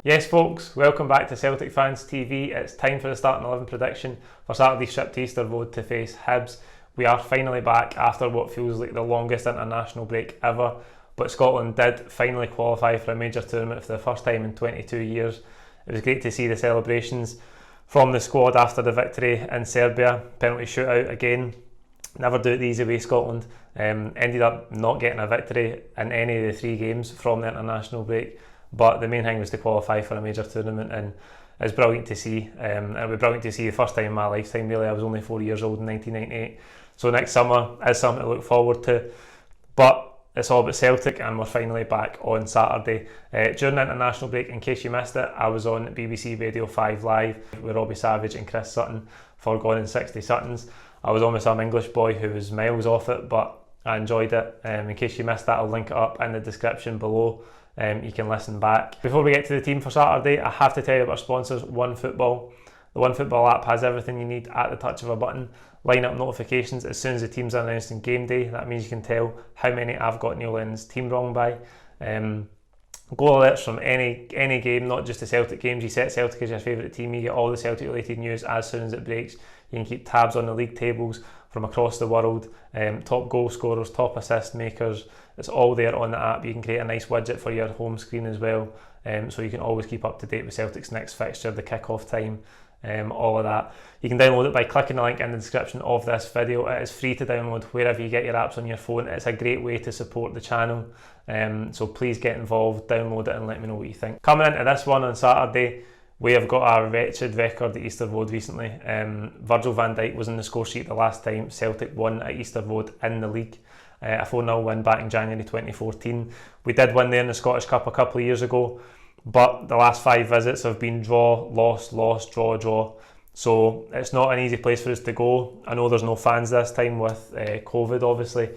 Yes folks, welcome back to Celtic Fans TV. It's time for the starting 11 prediction for Saturday's trip to Easter Road to face Hibs. We are finally back after what feels like the longest international break ever, but Scotland did finally qualify for a major tournament for the first time in 22 years. It was great to see the celebrations from the squad after the victory in Serbia. Penalty shootout again. Never do it the easy way, Scotland. Ended up not getting a victory in any of the three games from the international break. But the main thing was to qualify for a major tournament, and it's brilliant to see. It was brilliant to see the first time in my lifetime, really. I was only 4 years old in 1998. So next summer is something to look forward to. But it's all about Celtic, and we're finally back on Saturday. During the international break, in case you missed it, I was on BBC Radio 5 Live with Robbie Savage and Chris Sutton for Gone in 60 Suttons. I was on with some English boy who was miles off it, but I enjoyed it. In case you missed that, I'll link it up in the description below. You can listen back. Before we get to the team for Saturday, I have to tell you about our sponsors, OneFootball. The OneFootball app has everything you need at the touch of a button. Line up notifications as soon as the teams are announced in game day. That means you can tell how many I've got Neil Lennon's team wrong by. Goal alerts from any game, not just the Celtic games. You set Celtic as your favourite team, you get all the Celtic related news as soon as it breaks. You can keep tabs on the league tables from across the world, top goal scorers, top assist makers. It's all there on the app. You can create a nice widget for your home screen as well, so you can always keep up to date with Celtic's next fixture, the kick-off time, all of that. You can download it by clicking the link in the description of this video. It is free to download wherever you get your apps on your phone. It's a great way to support the channel, so please get involved, download it and let me know what you think. Coming into this one on Saturday, we have got a wretched record at Easter Road recently. Virgil van Dijk was in the score sheet the last time Celtic won at Easter Road in the league. A 4-0 win back in January 2014. We did win there in the Scottish Cup a couple of years ago, but the last 5 visits have been draw, loss, loss, draw, draw. So it's not an easy place for us to go. I know there's no fans this time with COVID obviously,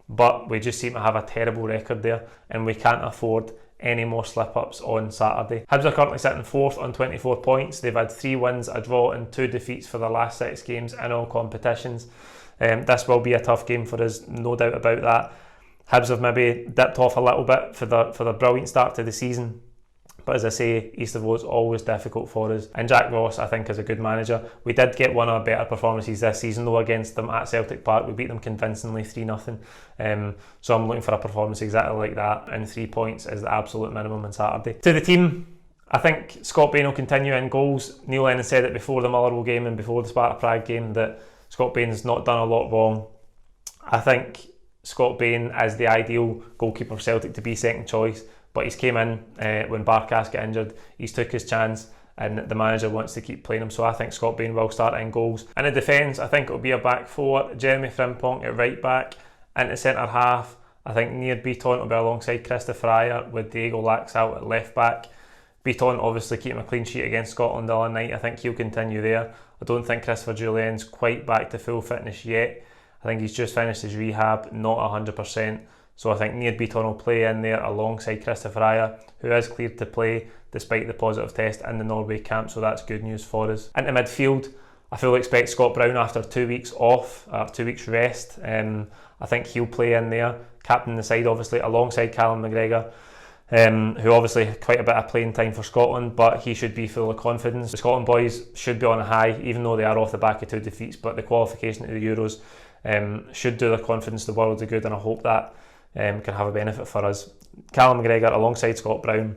but we just seem to have a terrible record there, and we can't afford any more slip-ups on Saturday. Hibs are currently sitting 4th on 24 points. They've had 3 wins, a draw and 2 defeats for their last 6 games in all competitions. This will be a tough game for us, no doubt about that. Hibs have maybe dipped off a little bit for their brilliant start to the season, but as I say, Easter Road's always difficult for us, and Jack Ross I think is a good manager. We did get one of our better performances this season though against them at Celtic Park. We beat them convincingly 3-0, so I'm looking for a performance exactly like that, and 3 points is the absolute minimum on Saturday. To the team, I think Scott Bain will continue in goals. Neil Lennon said it before the Motherwell game and before the Sparta Prague game that Scott Bain's not done a lot wrong. I think Scott Bain is the ideal goalkeeper for Celtic to be second choice, but he's came in when Barkas got injured. He's took his chance, and the manager wants to keep playing him, so I think Scott Bain will start in goals. In the defence, I think it'll be a back 4. Jeremy Frimpong at right back. Into centre half, I think Near Beaton will be alongside Christopher Ajer with Diego Laxalt at left back. Beaton obviously keeping a clean sheet against Scotland the other night. I think he'll continue there. I don't think Christopher Julien's quite back to full fitness yet. I think he's just finished his rehab, not 100%. So I think Near Beaton will play in there alongside Christopher Ajer, who is cleared to play despite the positive test in the Norway camp, so that's good news for us. Into midfield, I fully expect Scott Brown after 2 weeks off, 2 weeks rest. I think he'll play in there, captain the side obviously, alongside Callum McGregor. Who obviously had quite a bit of playing time for Scotland, but he should be full of confidence. The Scotland boys should be on a high, even though they are off the back of 2 defeats, but the qualification to the Euros should do their confidence the world of good, and I hope that can have a benefit for us. Callum McGregor alongside Scott Brown.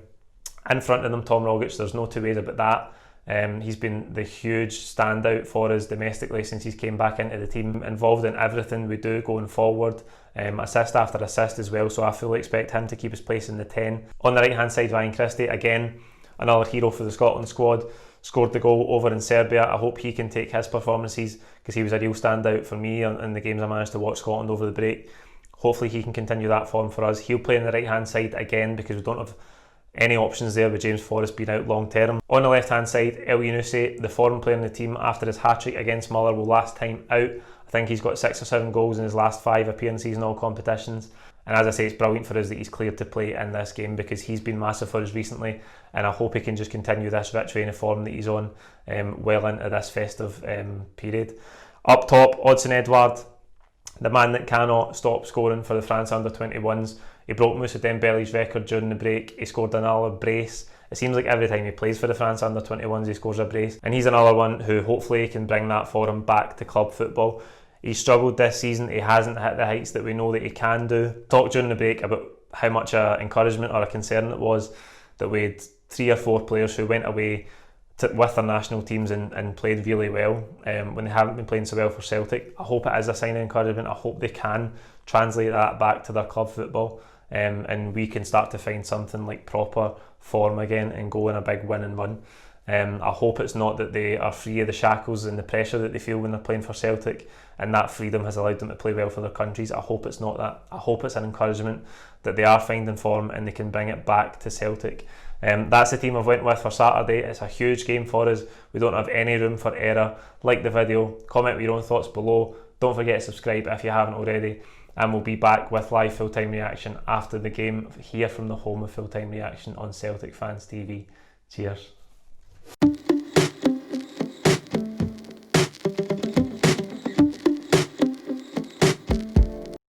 In front of them, Tom Rogic, there's no two ways about that. He's been the huge standout for us domestically since he's came back into the team, involved in everything we do going forward. Assist after assist as well, so I fully expect him to keep his place in the 10. On the right hand side, Ryan Christie, again another hero for the Scotland squad, scored the goal over in Serbia. I hope he can take his performances, because he was a real standout for me in the games I managed to watch Scotland over the break. Hopefully he can continue that form for us. He'll play on the right hand side again, because we don't have any options there with James Forrest being out long term. On the left hand side, El Yunusi, the foreign player in the team after his hat-trick against Motherwell last time out. I think he's got 6 or 7 goals in his last 5 appearances in all competitions, and as I say, it's brilliant for us that he's cleared to play in this game, because he's been massive for us recently, and I hope he can just continue this rich vein of form that he's on well into this festive period. Up top, Odsonne Edouard, the man that cannot stop scoring for the France under-21s. He broke Moussa Dembele's record during the break. He scored another brace It seems like every time he plays for the France under-21s he scores a brace, and he's another one who hopefully can bring that form back to club football. He's struggled this season, he hasn't hit the heights that we know that he can do. Talked during the break about how much encouragement or a concern it was that we had 3 or 4 players who went away with their national teams and played really well when they haven't been playing so well for Celtic. I hope it is a sign of encouragement. I hope they can translate that back to their club football, and we can start to find something like proper form again and go in a big win and run. I hope it's not that they are free of the shackles and the pressure that they feel when they're playing for Celtic, and that freedom has allowed them to play well for their countries. I hope it's not that. I hope it's an encouragement that they are finding form and they can bring it back to Celtic. That's the team I've went with for Saturday. It's a huge game for us. We don't have any room for error. Like the video, comment with your own thoughts below. Don't forget to subscribe if you haven't already, and we'll be back with live full-time reaction after the game here from the home of full-time reaction on Celtic Fans TV. Cheers.